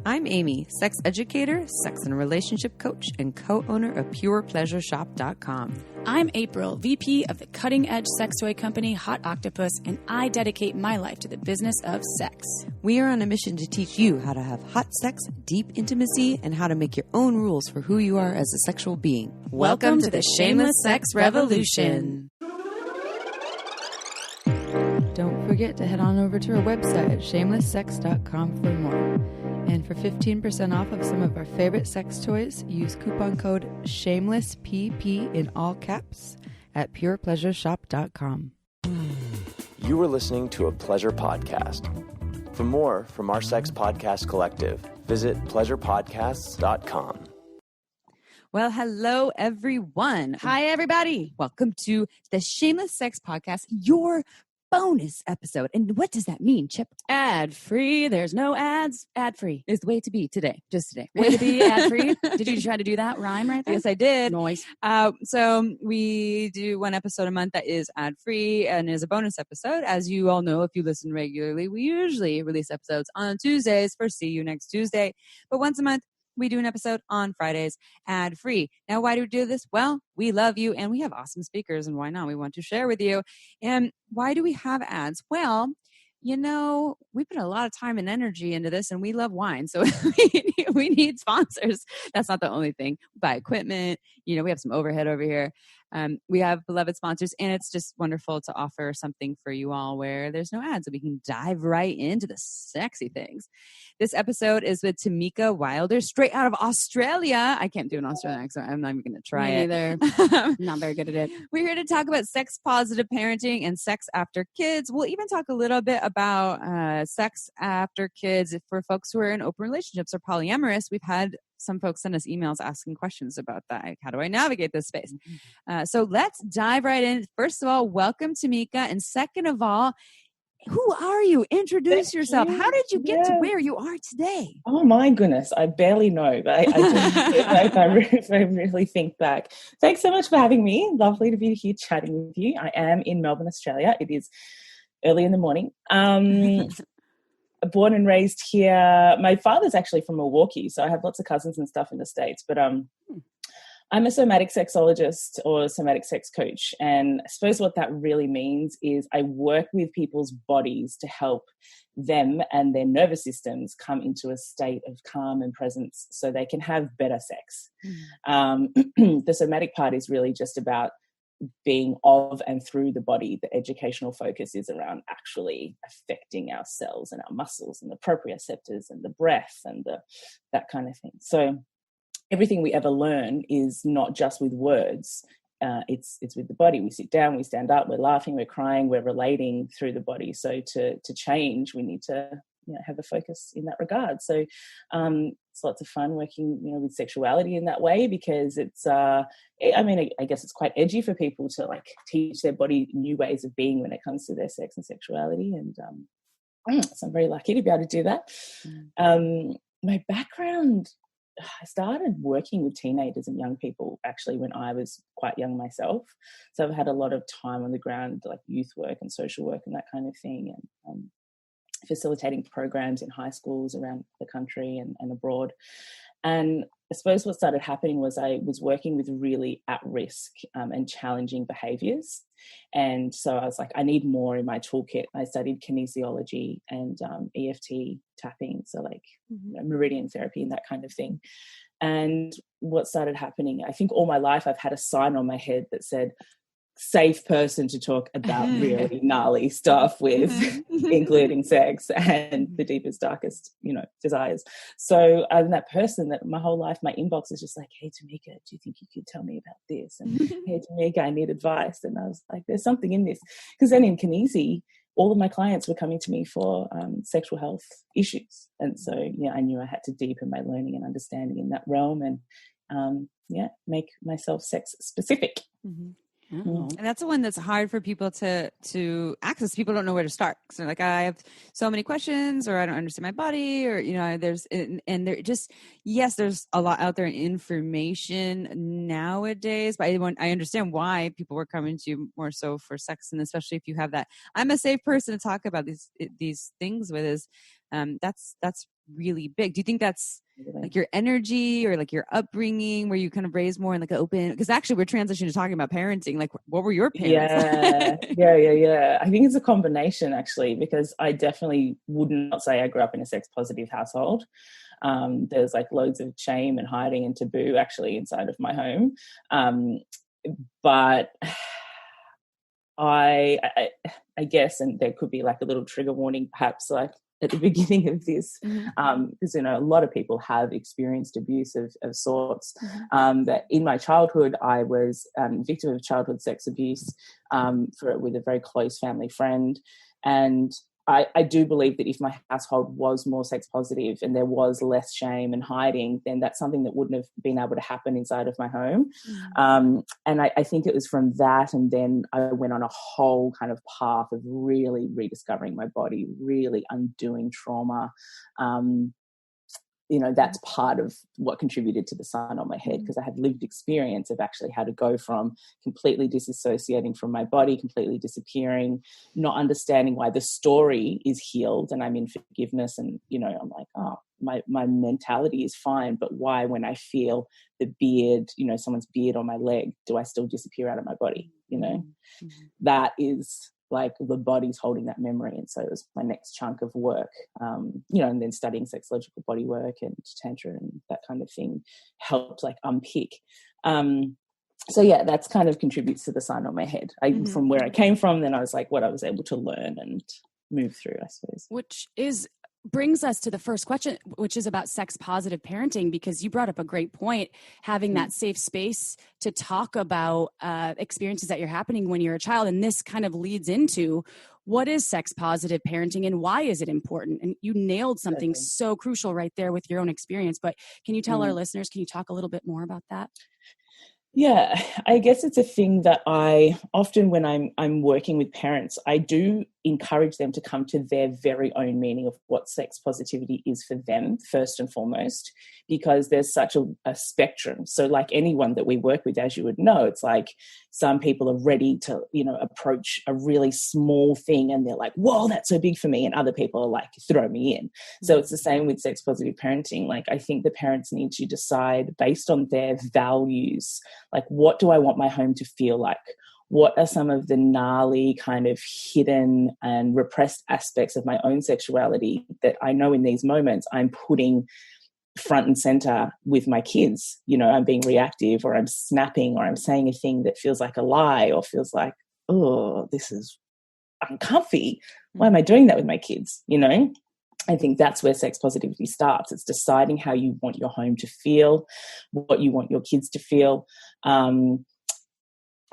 I'm Amy, sex educator, sex and relationship coach, and co-owner of PurePleasureShop.com. I'm April, VP of the cutting-edge sex toy company Hot Octopus, and I dedicate my life to the business of sex. We are on a mission to teach you how to have hot sex, deep intimacy, and how to make your own rules for who you are as a sexual being. Welcome to the Shameless Sex Revolution. Don't forget to head on over to our website at shamelesssex.com for more. And for 15% off of some of our favorite sex toys, use coupon code SHAMELESSPP in all caps at purepleasureshop.com. You are listening to a pleasure podcast. For more from our sex podcast collective, visit pleasurepodcasts.com. Well, hello, everyone. Hi, everybody. Welcome to the Shameless Sex Podcast, your bonus episode. And what does that mean, Chip? Ad-free. There's no ads. Ad-free. Is the way to be today, just today. Way to be ad-free. Did you try to do that rhyme right there? Yes, I did. Noise. So we do one episode a month that is ad-free and is a bonus episode. As you all know, if you listen regularly, we usually release episodes on Tuesdays for See You Next Tuesday. But once a month, we do an episode on Fridays ad-free. Now, why do we do this? Well, we love you and we have awesome speakers, and why not? We want to share with you. And why do we have ads? Well, you know, we put a lot of time and energy into this, and we love wine. So we need sponsors. That's not the only thing. We buy equipment. You know, we have some overhead over here. We have beloved sponsors, and it's just wonderful to offer something for you all where there's no ads, so we can dive right into the sexy things. This episode is with Tamica Wilder, straight out of Australia. I can't do an Australian accent. I'm not even going to try it. Either. Not very good at it. We're here to talk about sex positive parenting and sex after kids. We'll even talk a little bit about sex after kids for folks who are in open relationships or polyamorous. We've had some folks send us emails asking questions about that. Like, how do I navigate this space? So let's dive right in. First of all, welcome, Tamika. And second of all, who are you? Introduce yourself. How did you get to where you are today? Oh my goodness, I barely know. I if I really think back. Thanks so much for having me. Lovely to be here chatting with you. I am in Melbourne, Australia. It is early in the morning. Born and raised here. My father's actually from Milwaukee, so I have lots of cousins and stuff in the States. But I'm a somatic sexologist or somatic sex coach. And I suppose what that really means is I work with people's bodies to help them and their nervous systems come into a state of calm and presence so they can have better sex. The somatic part is really just about being of and through the body. The educational focus is around actually affecting our cells and our muscles and the proprioceptors and the breath and that kind of thing. So everything we ever learn is not just with words. It's with the body. We sit down, we stand up, we're laughing, we're crying, we're relating through the body. So to change, we need to have a focus in that regard. So it's lots of fun working with sexuality in that way, because it's I guess it's quite edgy for people to like teach their body new ways of being when it comes to their sex and sexuality. And so I'm very lucky to be able to do that. My background, I started working with teenagers and young people actually when I was quite young myself. So I've had a lot of time on the ground, like youth work and social work and that kind of thing, and facilitating programs in high schools around the country and abroad. And I suppose what started happening was I was working with really at-risk and challenging behaviours. And so I was like, I need more in my toolkit. I studied kinesiology and EFT tapping, so like meridian therapy and that kind of thing. And what started happening, I think all my life I've had a sign on my head that said, safe person to talk about really gnarly stuff with, including sex and the deepest, darkest, desires. So I'm that person that my whole life, my inbox is just like, hey, Tamika, do you think you could tell me about this? And hey, Tamika, I need advice. And I was like, there's something in this. Because then in kinesi, all of my clients were coming to me for sexual health issues. And so, I knew I had to deepen my learning and understanding in that realm and, make myself sex specific. Oh. And that's the one that's hard for people to access. People don't know where to start. So like, I have so many questions, or I don't understand my body, or, there's a lot out there in information nowadays, but I understand why people were coming to you more so for sex. And especially if you have that, I'm a safe person to talk about these things with, is that's really big. Do you think that's like your energy or like your upbringing where you kind of raised more in like an open, because actually we're transitioning to talking about parenting, like what were your parents? Yeah. I think it's a combination actually, because I definitely would not say I grew up in a sex positive household. There's like loads of shame and hiding and taboo actually inside of my home. But I guess, and there could be like a little trigger warning perhaps like at the beginning of this, because, a lot of people have experienced abuse of sorts. That in my childhood, I was victim of childhood sex abuse with a very close family friend. And I do believe that if my household was more sex positive and there was less shame and hiding, then that's something that wouldn't have been able to happen inside of my home. And I think it was from that, and then I went on a whole kind of path of really rediscovering my body, really undoing trauma. That's part of what contributed to the sign on my head, because I had lived experience of actually how to go from completely disassociating from my body, completely disappearing, not understanding why the story is healed and I'm in forgiveness. And, I'm like, oh, my mentality is fine, but why when I feel the beard, someone's beard on my leg, do I still disappear out of my body? That is like the body's holding that memory. And so it was my next chunk of work, and then studying sexological body work and tantra and that kind of thing helped like unpick. So yeah, that's kind of contributes to the sign on my head. From where I came from, then I was like what I was able to learn and move through, I suppose. Which brings us to the first question, which is about sex positive parenting, because you brought up a great point, having that safe space to talk about experiences that you're happening when you're a child. And this kind of leads into what is sex positive parenting and why is it important? And you nailed something so crucial right there with your own experience. But can you tell our listeners, can you talk a little bit more about that? Yeah, I guess it's a thing that I often, when I'm working with parents, I do encourage them to come to their very own meaning of what sex positivity is for them, first and foremost, because there's such a spectrum. So like anyone that we work with, as you would know, it's like some people are ready to, approach a really small thing and they're like, whoa, that's so big for me. And other people are like, throw me in. So it's the same with sex positive parenting. Like I think the parents need to decide based on their values, like what do I want my home to feel like? What are some of the gnarly kind of hidden and repressed aspects of my own sexuality that I know in these moments I'm putting front and center with my kids? I'm being reactive, or I'm snapping, or I'm saying a thing that feels like a lie or feels like, oh, this is uncomfy. Why am I doing that with my kids? I think that's where sex positivity starts. It's deciding how you want your home to feel, what you want your kids to feel.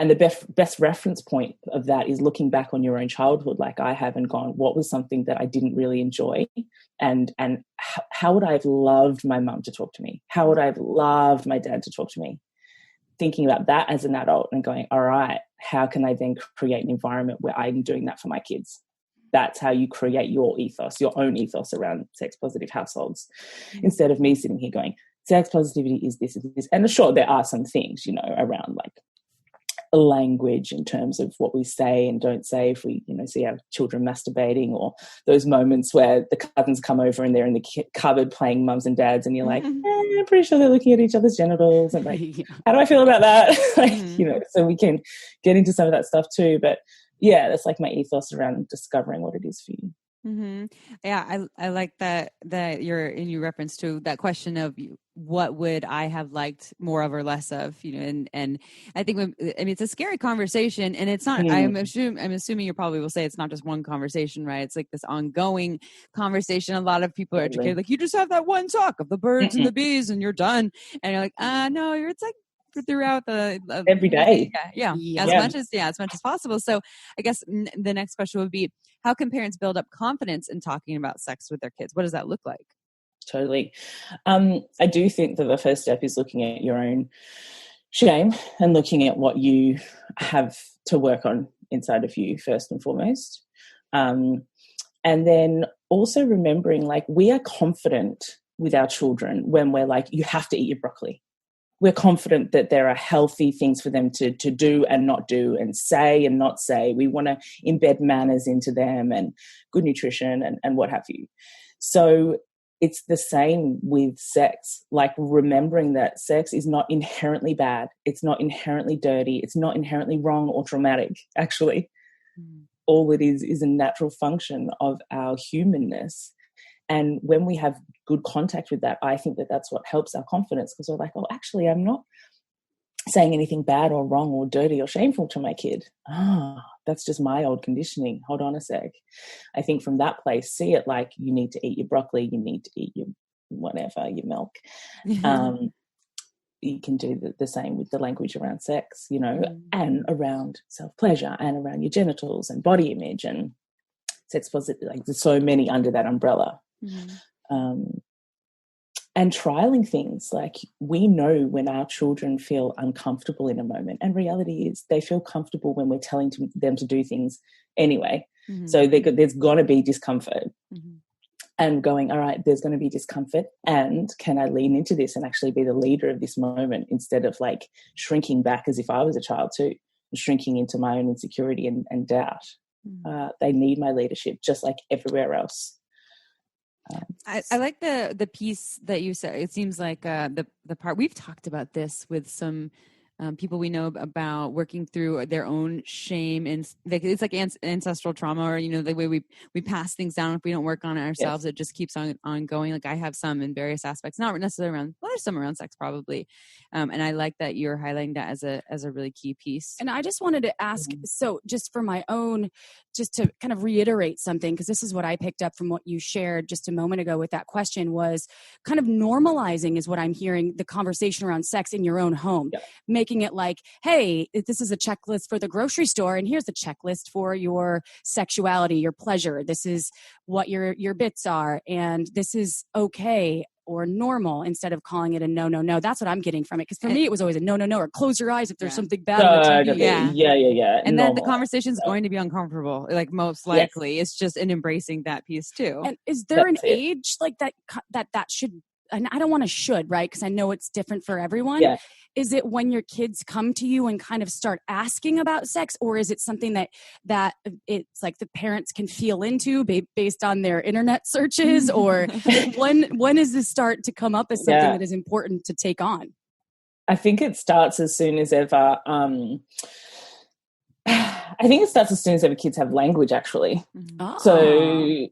And the best reference point of that is looking back on your own childhood, like I have, and gone, what was something that I didn't really enjoy? And how would I have loved my mum to talk to me? How would I have loved my dad to talk to me? Thinking about that as an adult and going, all right, how can I then create an environment where I'm doing that for my kids? That's how you create your ethos, your own ethos around sex positive households. Instead of me sitting here going, sex positivity is this and this. And sure, there are some things, around like language in terms of what we say and don't say. If we, see our children masturbating, or those moments where the cousins come over and they're in the cupboard playing mums and dads, and you're like, I'm pretty sure they're looking at each other's genitals, and like, how do I feel about that? So we can get into some of that stuff too. But yeah, that's like my ethos around discovering what it is for you. Yeah, I like that you're in your reference to that question of what would I have liked more of or less of, and I think it's a scary conversation, and it's not. I'm assuming you probably will say it's not just one conversation, right? It's like this ongoing conversation. A lot of people are educated, like you just have that one talk of the birds and the bees, and you're done, and you're like, no, it's like throughout the every day, as much as possible. So I guess the next question would be, how can parents build up confidence in talking about sex with their kids? What does that look like? Totally. I do think that the first step is looking at your own shame and looking at what you have to work on inside of you first and foremost, and then also remembering, like, we are confident with our children when we're like, you have to eat your broccoli. We're confident that there are healthy things for them to do and not do, and say and not say. We want to embed manners into them and good nutrition and what have you. So it's the same with sex, like remembering that sex is not inherently bad. It's not inherently dirty. It's not inherently wrong or traumatic, actually. All it is a natural function of our humanness. And when we have good contact with that, I think that that's what helps our confidence, because we're like, oh, actually, I'm not saying anything bad or wrong or dirty or shameful to my kid. That's just my old conditioning. Hold on a sec. I think from that place, see it like you need to eat your broccoli, you need to eat your whatever, your milk. You can do the same with the language around sex, you know, and around self-pleasure and around your genitals and body image and sex positive. Like there's so many under that umbrella. And trialing things, like we know when our children feel uncomfortable in a moment, and reality is they feel comfortable when we're telling them to do things anyway. So there's got to be discomfort. And going, all right, there's going to be discomfort, and can I lean into this and actually be the leader of this moment instead of like shrinking back as if I was a child too, shrinking into my own insecurity and doubt. They need my leadership just like everywhere else. I like the piece that you said. It seems like the part we've talked about this with some people we know about working through their own shame, and it's like ancestral trauma, or you know, the way we pass things down. If we don't work on it ourselves, it just keeps on going. Like I have some in various aspects, not necessarily around. Well, there's some around sex probably, and I like that you're highlighting that as a really key piece. And I just wanted to ask, so just for my own, just to kind of reiterate something, because this is what I picked up from what you shared just a moment ago with that question, was kind of normalizing is what I'm hearing the conversation around sex in your own home, making it like, hey, this is a checklist for the grocery store, and here's the checklist for your sexuality, your pleasure. This is what your bits are, and this is okay or normal, instead of calling it a no. That's what I'm getting from it. Because for me, it was always a no, or close your eyes if there's something bad on the TV. Yeah. And then the conversation is going to be uncomfortable, like most likely. It's just in embracing that piece too. And is there an age like that should, and I don't want to should, right? Because I know it's different for everyone. Yeah. Is it when your kids come to you and kind of start asking about sex, or is it something that it's like the parents can feel into based on their internet searches, or when does this start to come up as something that is important to take on? I think it starts as soon as ever. I think it starts as soon as ever kids have language, actually. So,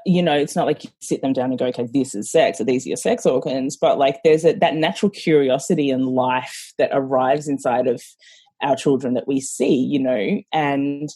you know, it's not like you sit them down and go, okay, this is sex, or these are your sex organs, but like there's that natural curiosity in life that arrives inside of our children that we see, you know, and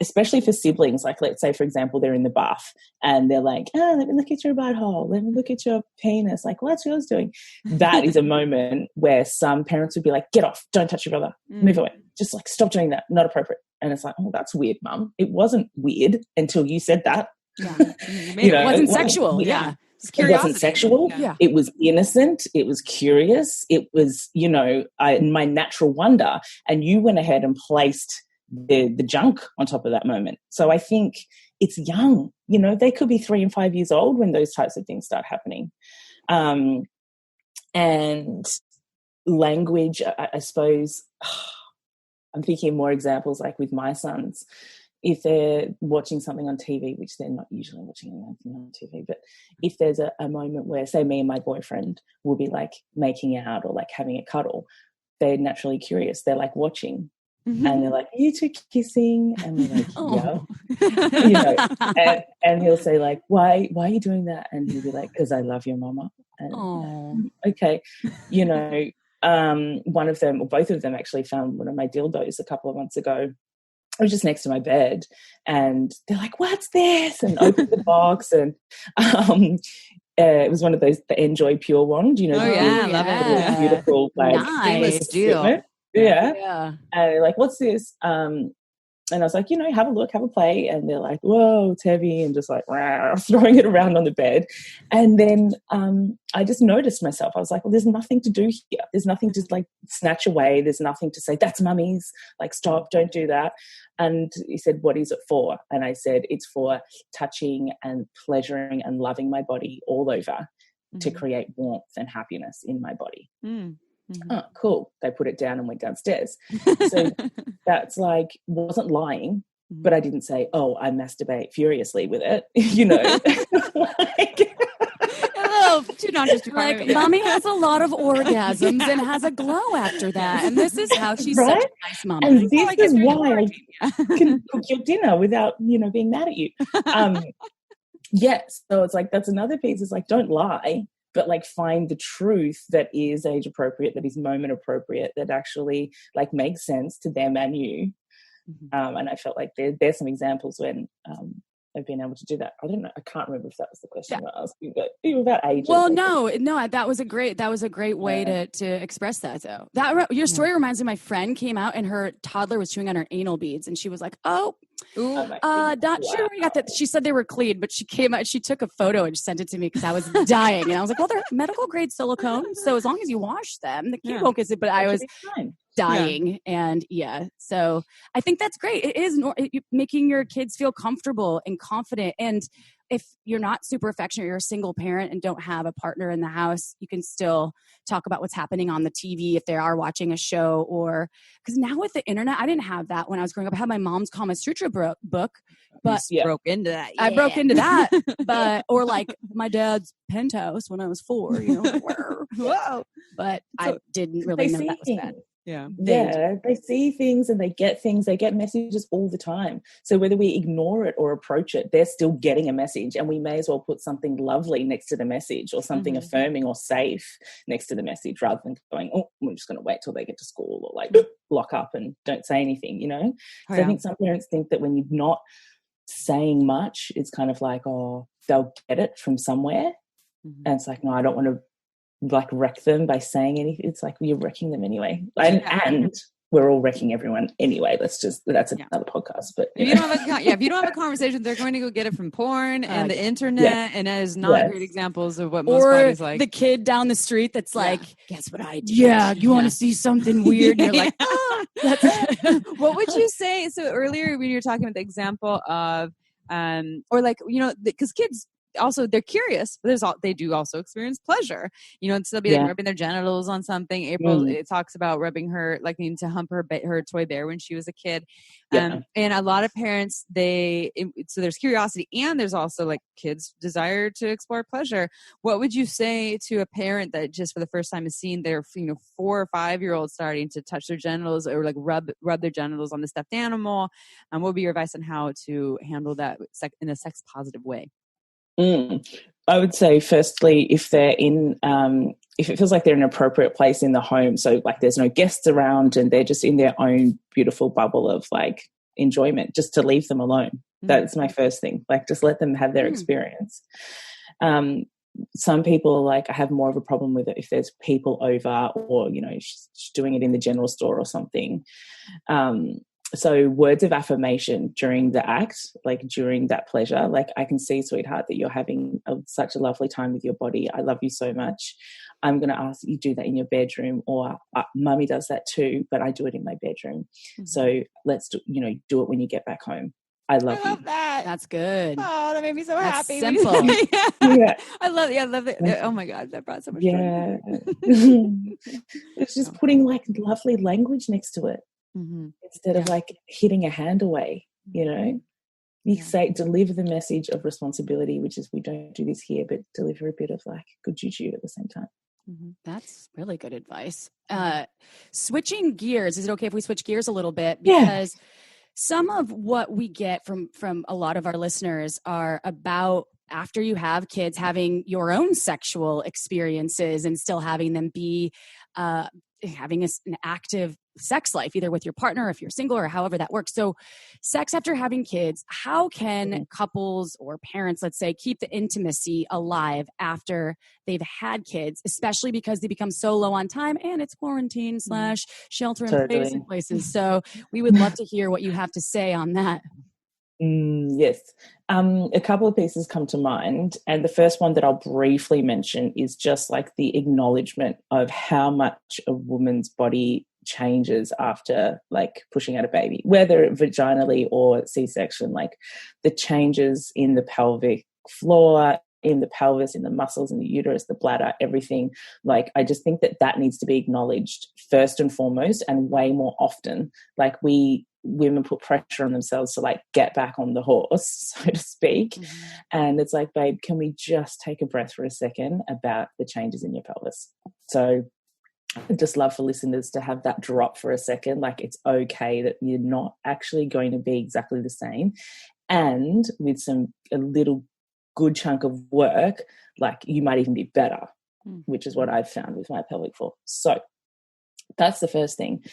especially for siblings, like let's say, for example, they're in the bath and they're like, let me look at your butthole, let me look at your penis, like what's yours doing? That is a moment where some parents would be like, get off, don't touch your brother, move away, just like stop doing that, not appropriate. And it's like, oh, that's weird, Mum. It wasn't weird until you said that. You know, it wasn't sexual. It wasn't sexual. It was innocent. It was curious. It was, you know, my natural wonder. And you went ahead and placed the junk on top of that moment. So I think it's young, you know, they could be 3 and 5 years old when those types of things start happening. And language, I suppose, I'm thinking more examples like with my sons, if they're watching something on TV, which they're not usually watching anything on TV, but if there's a moment where, say, me and my boyfriend will be like making out or like having a cuddle, they're naturally curious. They're like watching. And they're like, are you two kissing? And we're like, yeah. You know, and he'll say like, why are you doing that? And he'll be like, because I love your mama. And, okay. You know, one of them, or both of them actually found one of my dildos a couple of months ago. I was just next to my bed and they're like, what's this? And opened the box and it was one of those, the Enjoy Pure one. Do you know? I love it. Beautiful, like, nice deal. Yeah. And they're like, what's this? And I was like, you know, have a look, have a play. And they're like, whoa, it's heavy, and just like throwing it around on the bed. And then I just noticed myself. I was like, well, there's nothing to do here. There's nothing to like snatch away. There's nothing to say, that's mummy's. Like, stop, don't do that. And he said, what is it for? And I said, it's for touching and pleasuring and loving my body all over to create warmth and happiness in my body. Oh, cool. They put it down and went downstairs. So that's like, wasn't lying. but I didn't say, oh, I masturbate furiously with it, you know. Like, Two notches too far. Like, mommy has a lot of orgasms and has a glow after that. And this is how she's such a nice mom. And this is why I can cook your dinner without, you know, being mad at you. Yes. So it's like, that's another piece. It's like, don't lie, but like find the truth that is age appropriate, that is moment appropriate, that actually like makes sense to them and you. And I felt like there's some examples when I've been able to do that. I don't know. I can't remember if that was the question you were asking, but you were about ages. Well, no, that was a great way to express that. Though your story reminds me. My friend came out and her toddler was chewing on her anal beads, and she was like, "Oh, not sure we got that." She said they were clean, but she came out. She took a photo and sent it to me because I was dying, and I was like, "Well, they're medical grade silicone, so as long as you wash them, the kid won't kiss it." But I was dying, and so I think that's great. It is making your kids feel comfortable and confident. And if you're not super affectionate, you're a single parent and don't have a partner in the house, you can still talk about what's happening on the TV if they are watching a show. Or because now with the internet, I didn't have that when I was growing up. I had my mom's Kama Sutra book, but broke into that. I broke into that, or like my dad's penthouse when I was 4. You know, whoa! But I didn't really know that was bad. They see things and they get messages all the time. So whether we ignore it or approach it, they're still getting a message, and we may as well put something lovely next to the message, or something affirming or safe next to the message, rather than going, oh, we're just going to wait till they get to school, or like lock up and don't say anything, you know. I think some parents think that when you're not saying much, it's kind of like, oh, they'll get it from somewhere. And it's like, no, I don't want to like wreck them by saying anything. It's like, you're wrecking them anyway, and we're all wrecking everyone anyway. That's another podcast. But if you don't have a conversation, they're going to go get it from porn and the internet, and that is not great examples of what most parties like. The kid down the street that's like, guess what I did? Yeah, you want to see something weird? You're like, what would you say? So earlier when you were talking about the example of or like, you know, because kids also, they're curious, but they do also experience pleasure, you know, and so they'll be like rubbing their genitals on something. April, it talks about rubbing her, like needing to hump her toy bear when she was a kid. And a lot of parents, so there's curiosity, and there's also like kids' desire to explore pleasure. What would you say to a parent that just for the first time has seen their, 4 or 5-year-old starting to touch their genitals or like rub their genitals on the stuffed animal? What would be your advice on how to handle that in a sex positive way? I would say, firstly, if they're in, if it feels like they're in an appropriate place in the home, so like there's no guests around and they're just in their own beautiful bubble of like enjoyment, just to leave them alone. That's my first thing. Like, just let them have their experience. Some people, like, I have more of a problem with it if there's people over, or, you know, she's doing it in the general store or something. So words of affirmation during the act, like during that pleasure, like, I can see, sweetheart, that you're having such a lovely time with your body. I love you so much. I'm going to ask that you do that in your bedroom, or mummy does that too, but I do it in my bedroom. So let's do it when you get back home. I love you. That. That's good. Oh, that made me so That's happy. Simple. I love it. Oh my God, that brought so much joy. It's just putting like lovely language next to it. Instead of like hitting a hand away, you know. You say, deliver the message of responsibility, which is, we don't do this here, but deliver a bit of like good juju at the same time. That's really good advice. Switching gears, is it okay if we switch gears a little bit? Because some of what we get from a lot of our listeners are about, after you have kids, having your own sexual experiences and still having them be having an active sex life, either with your partner, if you're single, or however that works. So sex after having kids, how can couples or parents, let's say, keep the intimacy alive after they've had kids, especially because they become so low on time and it's quarantine / shelter in place in places. So we would love to hear what you have to say on that. Yes. A couple of pieces come to mind. And the first one that I'll briefly mention is just like the acknowledgement of how much a woman's body changes after like pushing out a baby, whether vaginally or C-section, like the changes in the pelvic floor, in the pelvis, in the muscles, in the uterus, the bladder, everything. Like, I just think that needs to be acknowledged first and foremost, and way more often. Like, we women put pressure on themselves to like get back on the horse, so to speak. And it's like, babe, can we just take a breath for a second about the changes in your pelvis? So I'd just love for listeners to have that drop for a second. Like, it's okay that you're not actually going to be exactly the same. And with a little good chunk of work, like, you might even be better, which is what I've found with my pelvic floor. So that's the first thing.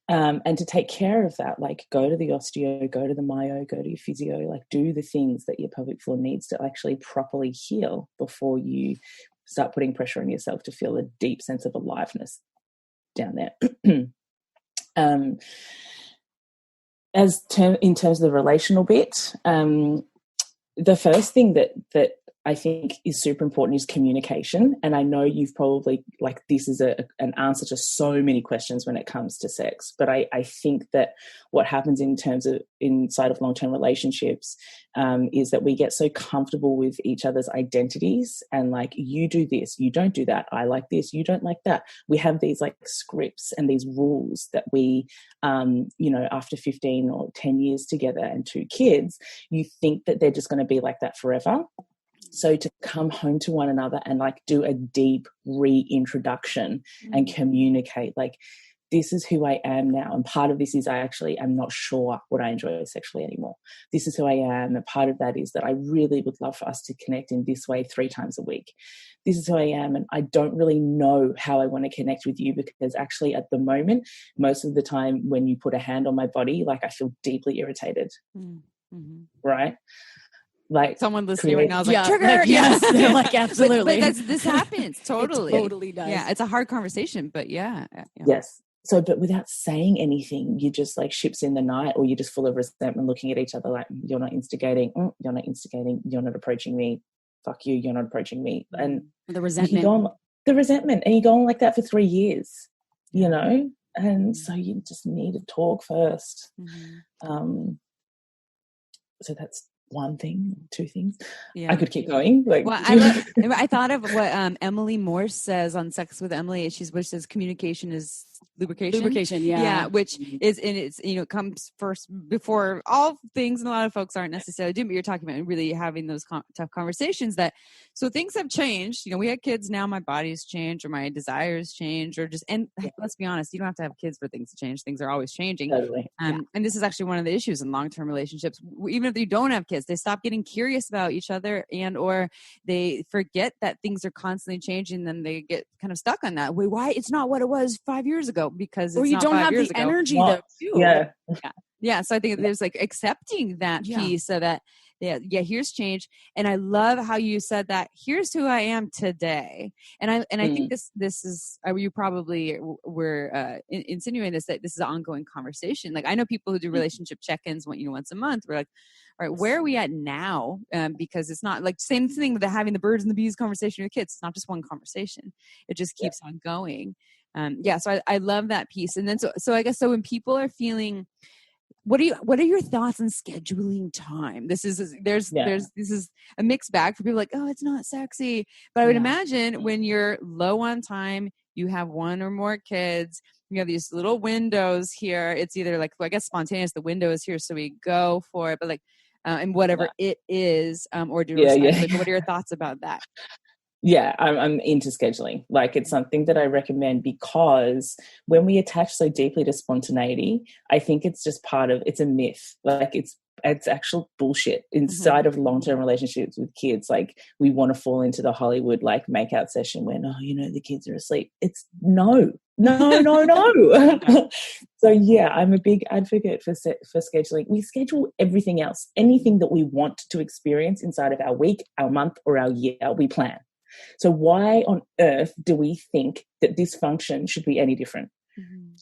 And to take care of that, like, go to the osteo, go to the myo, go to your physio, like, do the things that your pelvic floor needs to actually properly heal before you start putting pressure on yourself to feel a deep sense of aliveness down there. In terms of the relational bit, the first thing that I think is super important is communication. And I know you've probably, like, this is an answer to so many questions when it comes to sex. But I think that what happens inside of long-term relationships is that we get so comfortable with each other's identities, and like, you do this, you don't do that, I like this, you don't like that. We have these like scripts and these rules that we, after 15 or 10 years together and 2 kids, you think that they're just going to be like that forever. So to come home to one another and like do a deep reintroduction and communicate, like, this is who I am now. And part of this is I actually am not sure what I enjoy sexually anymore. This is who I am. And part of that is that I really would love for us to connect in this way 3 times a week. This is who I am. And I don't really know how I want to connect with you, because actually at the moment, most of the time when you put a hand on my body, like, I feel deeply irritated. Right? Like, someone listening right now is like, trigger, like, yes. They're like, absolutely. but this happens. Totally. It totally does. Yeah, it's a hard conversation, but yeah. Yes. So, but without saying anything, you just like ships in the night, or you're just full of resentment, looking at each other like, you're not instigating, you're not instigating, you're not approaching me, fuck you, you're not approaching me. And the resentment. And you go on like that for 3 years, and so you just need to talk first. So that's one thing, 2 things. Yeah. I could keep going. I thought of what Emily Morse says on Sex with Emily. Which says communication is lubrication. Yeah, which is, and it's, comes first before all things, and a lot of folks aren't necessarily doing, but you're talking about really having those tough conversations. So things have changed. We had kids, now my body's changed, or my desires change, or and let's be honest, you don't have to have kids for things to change. Things are always changing. Totally. And this is actually one of the issues in long-term relationships. Even if you don't have kids, they stop getting curious about each other, or they forget that things are constantly changing. Then they get kind of stuck on that. Wait, why? It's not what it was 5 years ago, because it's, or you don't have the energy though. Yeah. So I think there's like accepting that piece of that. Yeah, here's change. And I love how you said that, here's who I am today. And I think this is, you probably were insinuating that this is an ongoing conversation. Like, I know people who do relationship check-ins once a month. We're like, all right, where are we at now? Because it's not like same thing with having the birds and the bees conversation with kids. It's not just one conversation. It just keeps on going. So I love that piece. And then, so I guess, so when people are feeling, what are your thoughts on scheduling time? This is a mixed bag for people like, oh, it's not sexy. But I would imagine when you're low on time, you have 1 or more kids, you have these little windows here. It's either like, I guess spontaneous, the window is here, so we go for it. But like, and whatever it is, or do like, what are your thoughts about that? Yeah, I'm into scheduling. Like, it's something that I recommend, because when we attach so deeply to spontaneity, I think it's just it's a myth. Like, it's actual bullshit inside of long-term relationships with kids. Like, we want to fall into the Hollywood like makeout session when, the kids are asleep. It's no. So yeah, I'm a big advocate for scheduling. We schedule everything else, anything that we want to experience inside of our week, our month, or our year, we plan. So why on earth do we think that this function should be any different?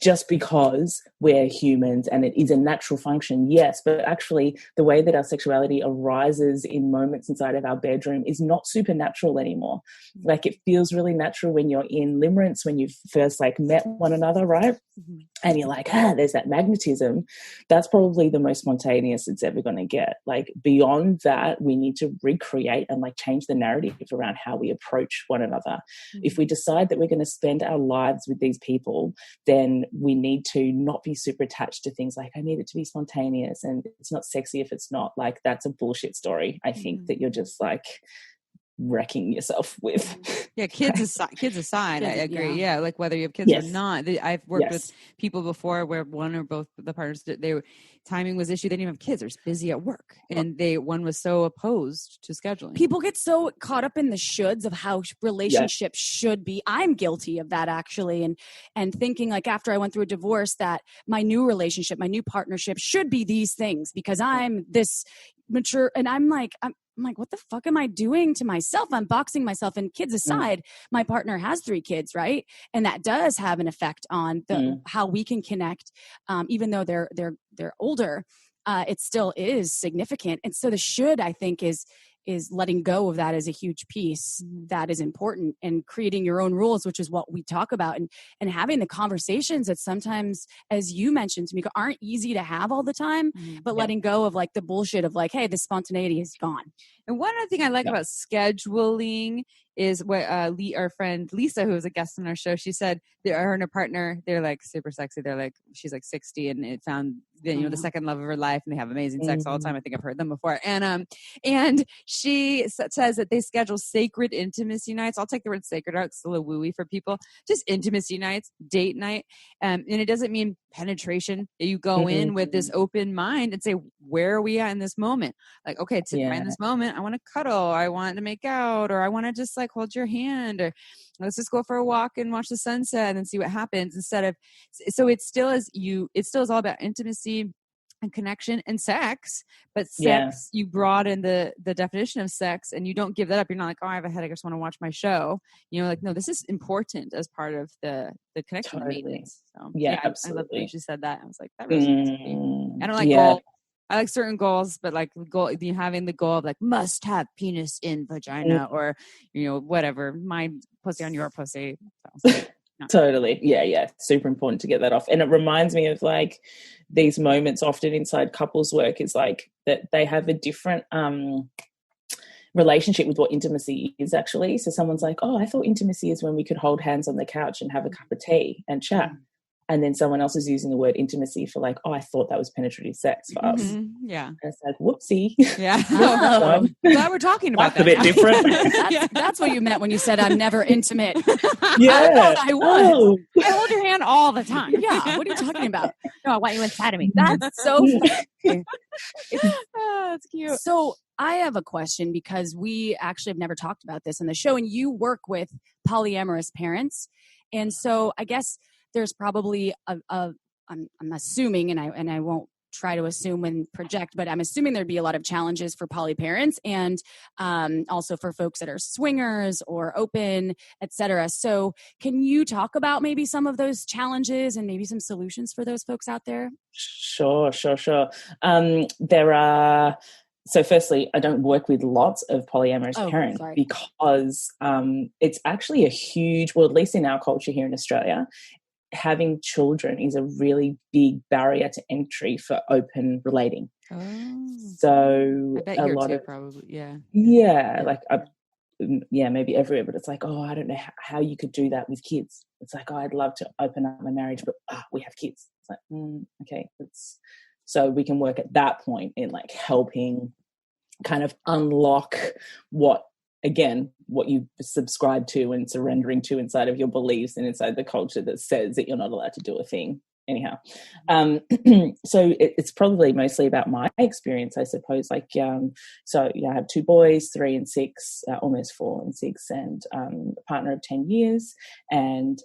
Just because we're humans and it is a natural function, yes, but actually the way that our sexuality arises in moments inside of our bedroom is not supernatural anymore. Like, it feels really natural when you're in limerence, when you've first like met one another, right? and you're like, there's that magnetism, that's probably the most spontaneous it's ever going to get. Like, beyond that, we need to recreate and like change the narrative around how we approach one another. Mm-hmm. If we decide that we're going to spend our lives with these people, then we need to not be super attached to things like, I need it to be spontaneous and it's not sexy if it's not. Like, that's a bullshit story, I think, mm-hmm. that you're just like wrecking yourself with. Yeah, kids aside, I agree. Yeah, like whether you have kids or not. I've worked with people before where one or both the partners, timing was issue. They didn't have kids; they're just busy at work, and one was so opposed to scheduling. People get so caught up in the shoulds of how relationships should be. I'm guilty of that, actually, and thinking like after I went through a divorce that my new relationship, my new partnership should be these things because I'm this mature, and I'm like, what the fuck am I doing to myself? I'm boxing myself. And kids aside, my partner has 3 kids, right? And that does have an effect on how we can connect, even though they're older. It still is significant. And so the should, I think, is letting go of that as a huge piece that is important, and creating your own rules, which is what we talk about, and having the conversations that sometimes, as you mentioned, Tamika, aren't easy to have all the time, but letting go of like the bullshit of like, hey, the spontaneity is gone. And one other thing I like about scheduling is what our friend Lisa, who was a guest on our show, she said her and her partner, they're like super sexy. They're like, she's like 60 and it found the second love of her life, and they have amazing sex all the time. I think I've heard them before. And she says that they schedule sacred intimacy nights. I'll take the word sacred out. It's a little wooey for people. Just intimacy nights, date night. And it doesn't mean penetration. You go in with this open mind and say, where are we at in this moment? Like, okay, in this moment, I want to cuddle, I want to make out, or I want to just like hold your hand, or let's just go for a walk and watch the sunset and then see what happens, instead of, so it still is all about intimacy and connection and sex, but sex, you broaden the definition of sex, and you don't give that up. You're not like, oh, I have a headache, I just want to watch my show. Like, no, this is important as part of the connection and maintenance. So absolutely. I love that you said that. I was like, that resonates with me. I don't like goals. I like certain goals, but like having the goal of like must have penis in vagina, or whatever, my pussy on your pussy. So, no. Totally. Yeah. Super important to get that off. And it reminds me of like these moments often inside couples work is like that they have a different relationship with what intimacy is actually. So someone's like, oh, I thought intimacy is when we could hold hands on the couch and have a cup of tea and chat. And then someone else is using the word intimacy for like, oh, I thought that was penetrative sex for us. Yeah. And it's like, whoopsie. Yeah. Glad we're talking about that. That's a bit different. That's what you meant when you said I'm never intimate. Yeah. I thought I was. Oh. I hold your hand all the time. Yeah. What are you talking about? No, I want you inside of me. That's so funny. That's cute. So I have a question, because we actually have never talked about this in the show, and you work with polyamorous parents. And so I guess there's probably I'm assuming, and I won't try to assume and project, but I'm assuming there'd be a lot of challenges for poly parents, and also for folks that are swingers or open, etc. So can you talk about maybe some of those challenges and maybe some solutions for those folks out there? Sure. There are. So firstly, I don't work with lots of polyamorous parents because it's actually a huge, well, at least in our culture here in Australia, having children is a really big barrier to entry for open relating. So I bet a here lot too, of probably, like maybe everywhere, but it's like, oh, I don't know how you could do that with kids. It's like, oh, I'd love to open up my marriage, but we have kids. It's like, okay, so we can work at that point in like helping kind of unlock what you subscribe to and surrendering to inside of your beliefs and inside the culture that says that you're not allowed to do a thing. Anyhow, so it's probably mostly about my experience, I suppose. Like, so I have 2 boys, 3 and 6, almost 4 and 6, and a partner of 10 years, and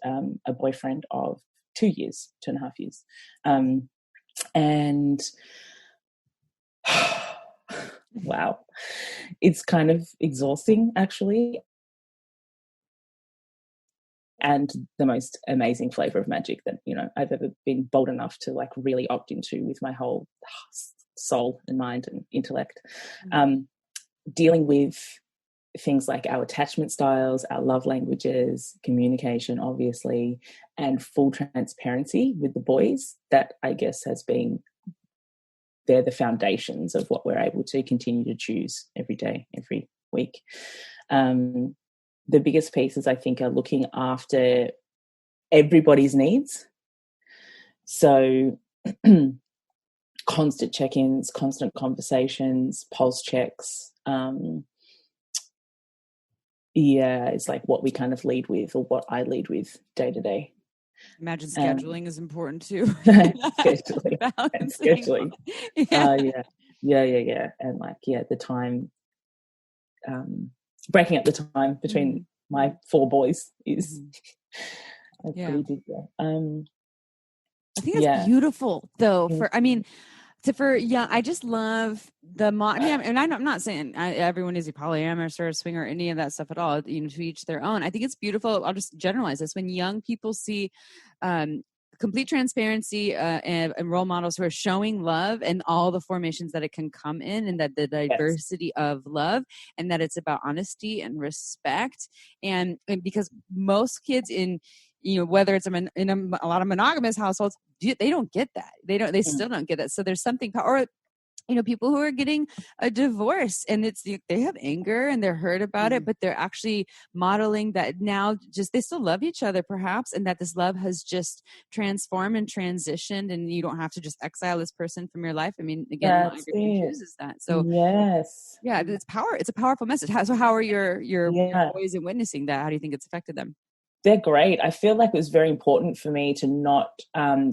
a boyfriend of 2 years, 2.5 years, and wow, it's kind of exhausting, actually. And the most amazing flavor of magic that, I've ever been bold enough to like really opt into with my whole soul and mind and intellect. Dealing with things like our attachment styles, our love languages, communication, obviously, and full transparency with the boys. That, I guess, has been, they're the foundations of what we're able to continue to choose every day, every week. The biggest pieces, I think, are looking after everybody's needs. So constant check-ins, constant conversations, pulse checks. It's like what we kind of lead with, or what I lead with day to day. Imagine scheduling is important too. scheduling. Yeah. And like, the time, breaking up the time between my 4 boys is pretty big. I think it's beautiful though. I just love I'm not saying everyone is a polyamorous or a swinger or any of that stuff at all, to each their own. I think it's beautiful. I'll just generalize this. When young people see complete transparency and role models who are showing love and all the formations that it can come in, and that the diversity of love, and that it's about honesty and respect. And because most kids whether it's in a lot of monogamous households, they don't get that. They still don't get that. So there's something, or people who are getting a divorce, and they have anger and they're hurt about it, but they're actually modeling that now they still love each other perhaps, and that this love has just transformed and transitioned, and you don't have to just exile this person from your life. I mean, again, monogamy chooses that. So it's power. It's a powerful message. So how are your boys in witnessing that? How do you think it's affected them? They're great. I feel like it was very important for me to not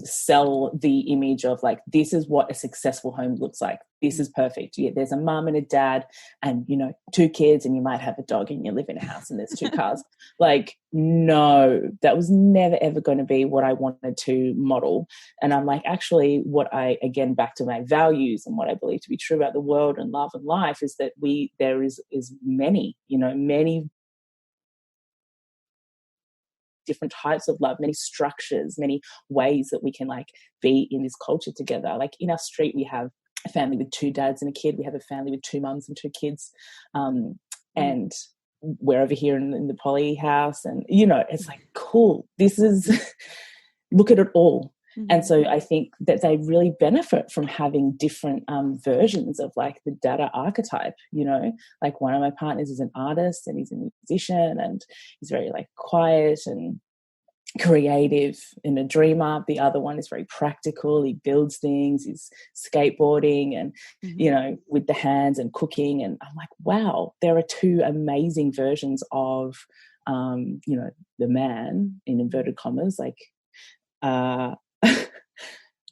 sell the image of like, this is what a successful home looks like. This is perfect. Yeah, there's a mum and a dad and, 2 kids, and you might have a dog, and you live in a house and there's 2 cars. Like, no, that was never, ever going to be what I wanted to model. And I'm like, actually, back to my values and what I believe to be true about the world and love and life is that there is many different types of love, many structures, many ways that we can like be in this culture together. Like in our street, we have a family with 2 dads and a kid. We have a family with 2 mums and 2 kids. And we're over here in the poly house, and, it's like, cool. This is, look at it all. And so I think that they really benefit from having different versions of like the dada archetype, like one of my partners is an artist and he's a musician and he's very like quiet and creative and a dreamer. The other one is very practical. He builds things, he's skateboarding and, with the hands and cooking. And I'm like, wow, there are 2 amazing versions of, the man in inverted commas, like,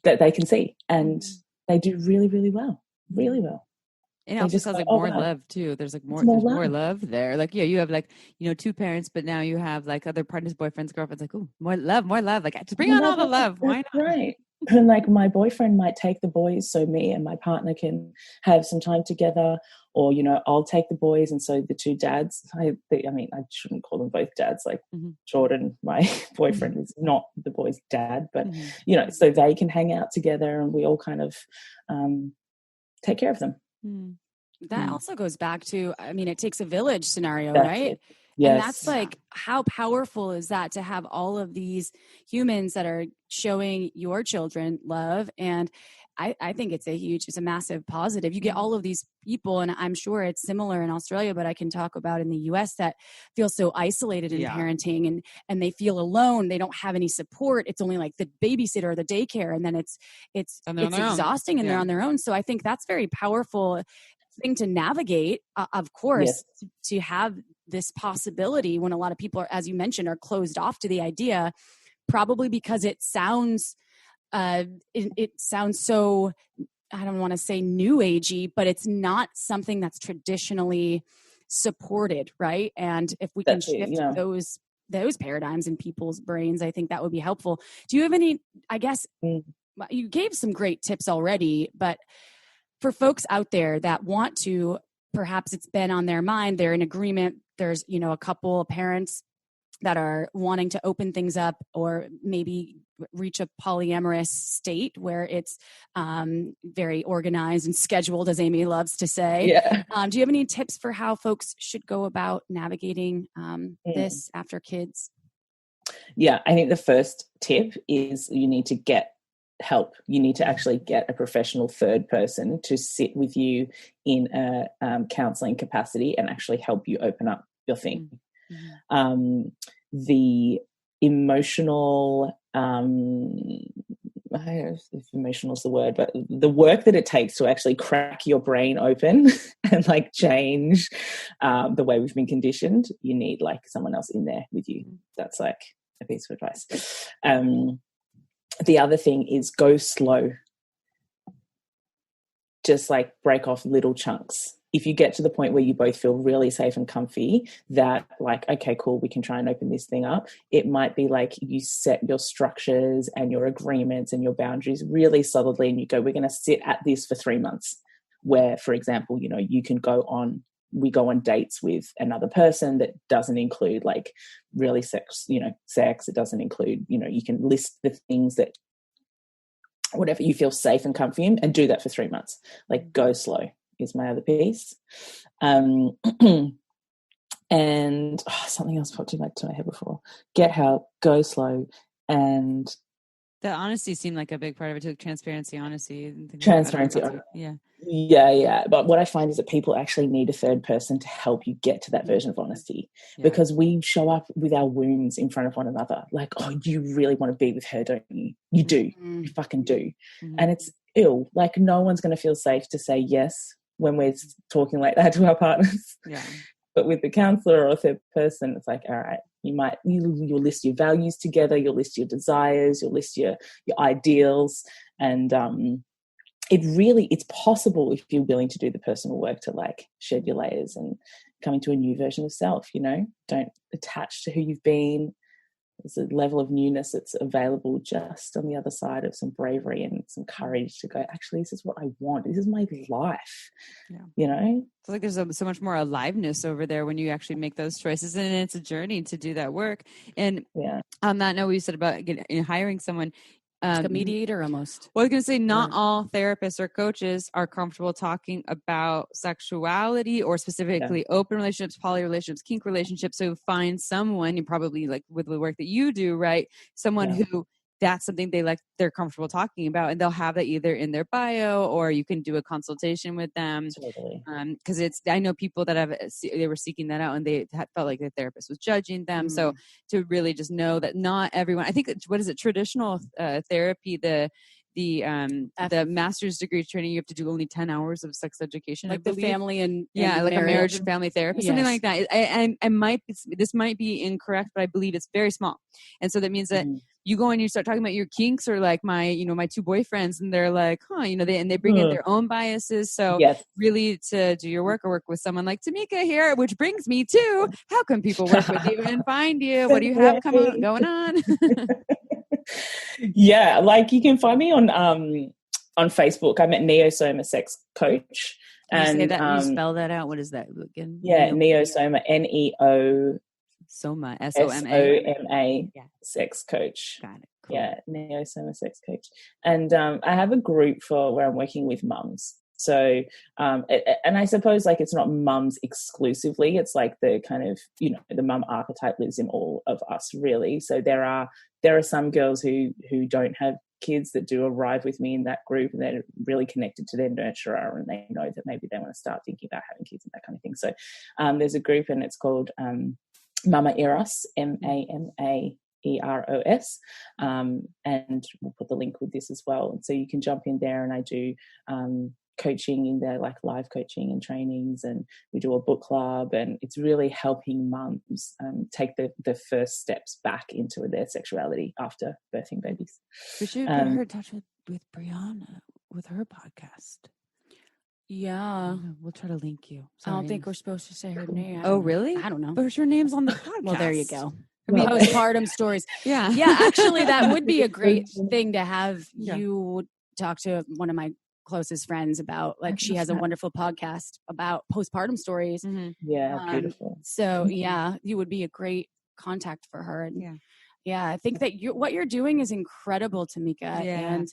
that they can see, and they do really, really well. And it also sounds like more love too. There's like more love there. Like, you have like, 2 parents, but now you have like other partners, boyfriends, girlfriends, like, oh, more love. Like, just bring on all the love. Why not? Right. And like my boyfriend might take the boys so me and my partner can have some time together, or, I'll take the boys. And so the 2 dads, I shouldn't call them both dads, like Jordan, my boyfriend is not the boys' dad, but, so they can hang out together and we all kind of take care of them. That also goes back to, it takes a village scenario, That's right? It. Yes. And that's like, how powerful is that to have all of these humans that are showing your children love? And I think it's a massive positive. You get all of these people, and I'm sure it's similar in Australia, but I can talk about in the US, that feel so isolated in parenting and they feel alone. They don't have any support. It's only like the babysitter or the daycare. And then it's exhausting and they're on their own. So I think that's very powerful thing to navigate, of course, to have this possibility when a lot of people are, as you mentioned, are closed off to the idea, probably because it sounds so, I don't want to say new agey, but it's not something that's traditionally supported, right? And if we can shift those paradigms in people's brains, I think that would be helpful. Do you have any, I guess, you gave some great tips already, but for folks out there that want to, perhaps it's been on their mind, they're in agreement, there's, a couple of parents that are wanting to open things up or maybe reach a polyamorous state where it's very organized and scheduled, as Amy loves to say. Yeah. Do you have any tips for how folks should go about navigating this after kids? Yeah, I think the first tip is you need to get help. You need to actually get a professional third person to sit with you in a counseling capacity and actually help you open up your thing. The emotional, I don't know if emotional is the word, but the work that it takes to actually crack your brain open and like change the way we've been conditioned, you need like someone else in there with you. That's like a piece of advice. The other thing is go slow. Just like break off little chunks. If you get to the point where you both feel really safe and comfy that like, okay, cool, we can try and open this thing up. It might be like you set your structures and your agreements and your boundaries really solidly and you go, we're going to sit at this for 3 months where, for example, you know, we go on dates with another person that doesn't include like really sex. It doesn't include, you can list the things that whatever you feel safe and comfy in and do that for 3 months. Like go slow is my other piece. And something else popped into my head before. Get help, go slow, and the honesty seemed like a big part of it too. Transparency, honesty. Transparency. Yeah. But what I find is that people actually need a third person to help you get to that version of honesty because we show up with our wounds in front of one another. Like, oh, you really want to be with her, don't you? You do. You fucking do. And it's ill. Like no one's going to feel safe to say yes when we're talking like that to our partners. Yeah. But with the counselor or a third person, it's like, all right, you'll list your values together, you'll list your desires, you'll list your ideals. And it's possible if you're willing to do the personal work to like shed your layers and come into a new version of self, don't attach to who you've been. There's a level of newness that's available just on the other side of some bravery and some courage to go, actually, this is what I want. This is my life. It's like there's so much more aliveness over there when you actually make those choices, and it's a journey to do that work. And on that note, we said about hiring someone, like a mediator almost. Well, I was going to say not all therapists or coaches are comfortable talking about sexuality or specifically open relationships, poly relationships, kink relationships. So find someone, you probably like with the work that you do, right? Someone who that's something they're comfortable talking about, and they'll have that either in their bio or you can do a consultation with them. Totally. Because I know people that they were seeking that out and they felt like the therapist was judging them. So to really just know that not everyone, I think, what is it? Traditional therapy, the master's degree training, you have to do only 10 hours of sex education, like the family and like a marriage and family therapist, something like that. This might be incorrect, but I believe it's very small. And so that means that you go and you start talking about your kinks or like my 2 boyfriends, and they're like, they bring in their own biases. So really to do your work or work with someone like Tamika here, which brings me to how can people work with you and find you? What do you have going on? Yeah, like you can find me on Facebook. I'm at Neosoma Sex Coach. And you say that, you spell that out. What is that again? Yeah, Neosoma, Neo. Soma, SOMA, sex coach. Got it. Cool. Yeah, Neosoma Sex Coach. And I have a group where I'm working with mums. So, and I suppose like it's not mums exclusively. It's like the kind of, the mum archetype lives in all of us, really. So there are some girls who don't have kids that do arrive with me in that group, and they're really connected to their nurturer, and they know that maybe they want to start thinking about having kids and that kind of thing. So there's a group, and it's called Mama Eros, MAMAEROS, and we'll put the link with this as well. And so you can jump in there, and I do coaching in there, like live coaching and trainings, and we do a book club, and it's really helping mums take the first steps back into their sexuality after birthing babies. We should get her in touch with Brianna with her podcast. Yeah. We'll try to link you. Sorry. I don't think we're supposed to say her name. Oh, really? I don't know. But her name's on the podcast. Well, there you go. Postpartum stories. Yeah. Yeah, actually, that would be a great thing to have you talk to one of my closest friends about. Like, she has a wonderful podcast about postpartum stories. Yeah, beautiful. So, yeah, you would be a great contact for her. And I think that what you're doing is incredible, Tamika. And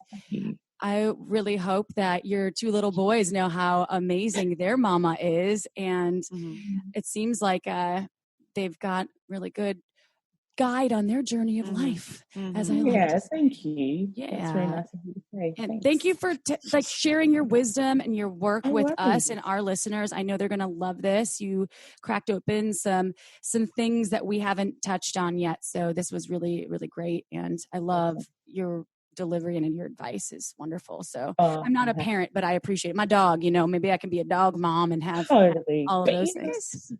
I really hope that your 2 little boys know how amazing their mama is. And it seems like they've got really good guide on their journey of life. As I thank you. That's very nice of you to say. And thank you for sharing your wisdom and your work with us and our listeners. I know they're going to love this. You cracked open some things that we haven't touched on yet. So this was really, really great. And I love your delivery and your advice is wonderful. So I'm not a parent, but I appreciate it. My dog, maybe I can be a dog mom and have all of those things.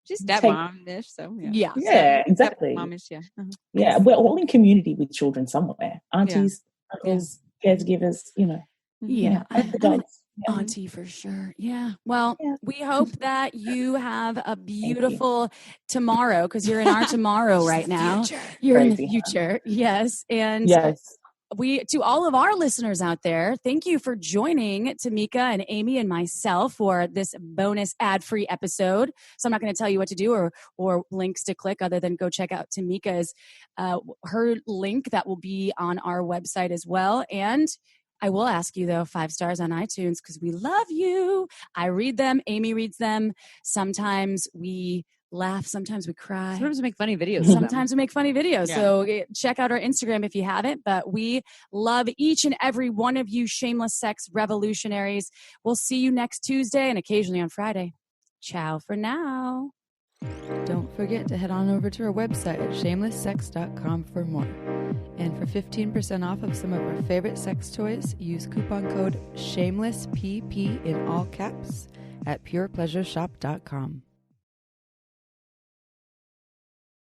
She's stepmom-ish, so exactly. Momish, we're all in community with children somewhere. Aunties, uncles, caregivers, I'm an auntie for sure. Yeah. Well, we hope that you have a beautiful tomorrow, because you're in our tomorrow right now. You're in the future. Yes. And to all of our listeners out there, thank you for joining Tamika and Amy and myself for this bonus ad-free episode. So I'm not going to tell you what to do or links to click other than go check out Tamika's, her link that will be on our website as well. And I will ask you, though, 5 stars on iTunes, because we love you. I read them. Amy reads them. Sometimes we laugh. Sometimes we cry. Sometimes we make funny videos. Sometimes we make funny videos. So check out our Instagram if you haven't. But we love each and every one of you shameless sex revolutionaries. We'll see you next Tuesday and occasionally on Friday. Ciao for now. Don't forget to head on over to our website at shamelesssex.com for more. And for 15% off of some of our favorite sex toys, use coupon code SHAMELESSPP in all caps at purepleasureshop.com.